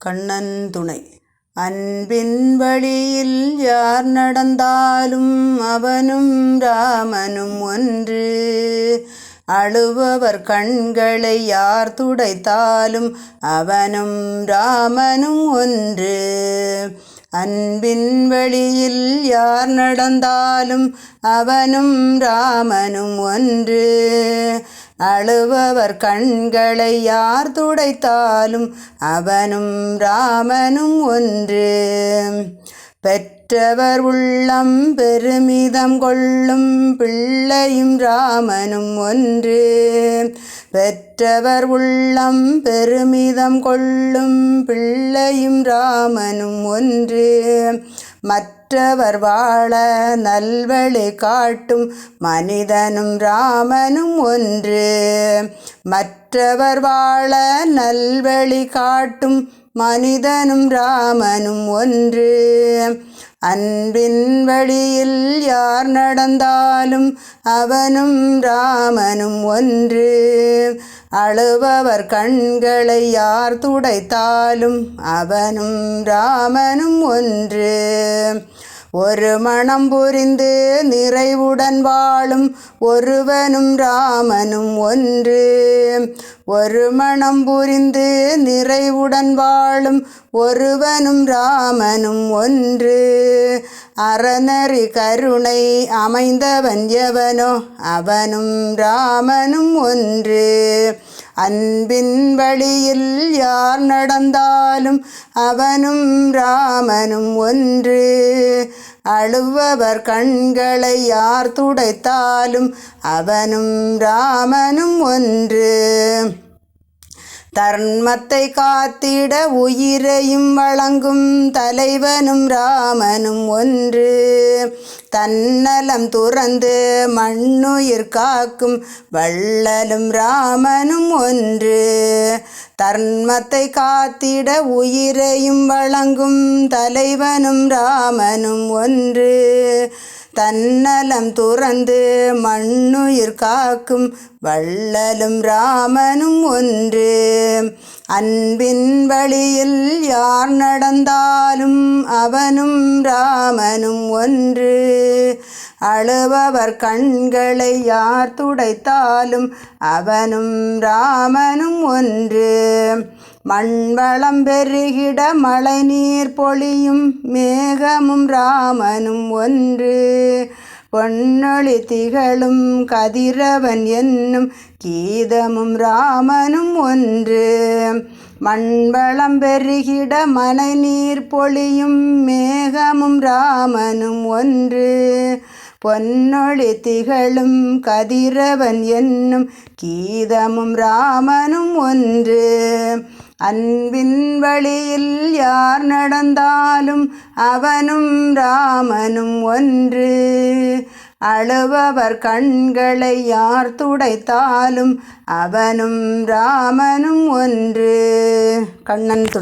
கண்ணன் துணை. அன்பின் வழியில் யார் நடந்தாலும் அவனும் ராமனும் ஒன்று. அழுபவர் கண்களை யார் துடைத்தாலும் அவனும் ராமனும் ஒன்று. அன்பின் வழியில் யார் நடந்தாலும் அவனும் ராமனும் ஒன்று. அழுபவர் கண்களை யார் துடைத்தாலும் அவனும் ராமனும் ஒன்று. பெற்றவர் உள்ளம் பெருமிதம் கொள்ளும் பிள்ளையும் ராமனும் ஒன்று. பெற்றவர் உள்ளம் பெருமிதம் கொள்ளும் பிள்ளையும் ராமனும் ஒன்று. மற்றவர் வாழ நல்வழி காட்டும் மனிதனும் ராமனும் ஒன்று. மற்றவர் வாழ நல்வழி காட்டும் மனிதனும் ராமனும் ஒன்று. அன்பின் வழியில் யார் நடந்தாலும் அவனும் ராமனும் ஒன்று. அழுபவர் கண்களை யார் துடைத்தாலும் அவனும் ராமனும் ஒன்று. ஒரு மனம் புரிந்து நிறைவுடன் வாழும் ஒருவனும் ராமனும் ஒன்று. ஒரு மனம் புரிந்து நிறைவுடன் வாழும் ஒருவனும் ராமனும் ஒன்று. அறநெறி கருணை அமைந்தவன் எவனோ அவனும் ராமனும் ஒன்று. அன்பின் வழியில் யார் நடந்தாலும் அவனும் ராமனும் ஒன்று. அழுபவர் கண்களை யார் துடைத்தாலும் அவனும் ராமனும் ஒன்று. தர்மத்தை காத்திட உயிரையும் வழங்கும் தலைவனும் ராமனும் ஒன்று. தன்னலம் துறந்து மண்ணுயிர் காக்கும் வள்ளலும் ராமனும் ஒன்று. தர்மத்தை காத்திட உயிரையும் வழங்கும் தலைவனும் ராமனும் ஒன்று. தன்னலம் துறந்து மண்ணுயிர் காக்கும் வள்ளலும் ராமனும் ஒன்று. அன்பின் வழியில் யார் நடந்தாலும் அவனும் ராமனும் ஒன்று. அழுபவர் கண்களை யார் துடைத்தாலும் அவனும் ராமனும் ஒன்று. மண்வளம் பெருகிட மழை நீர் பொழியும் மேகமும் ராமனும் ஒன்று. பொன்னொளி திகழும் கதிரவன் என்னும் கீதமும் ராமனும் ஒன்று. மண்வளம் பெருகிட மழை நீர் பொழியும் மேகமும் ராமனும் ஒன்று. பொன்னொளி திகழும் கதிரவன் என்னும் கீதமும் ராமனும் ஒன்று. அன்பின் வழியில் யார் நடந்தாலும் அவனும் ராமனும் ஒன்று. அழுபவர் கண்களை யார் துடைத்தாலும் அவனும் ராமனும் ஒன்று. கண்ணன் துணை.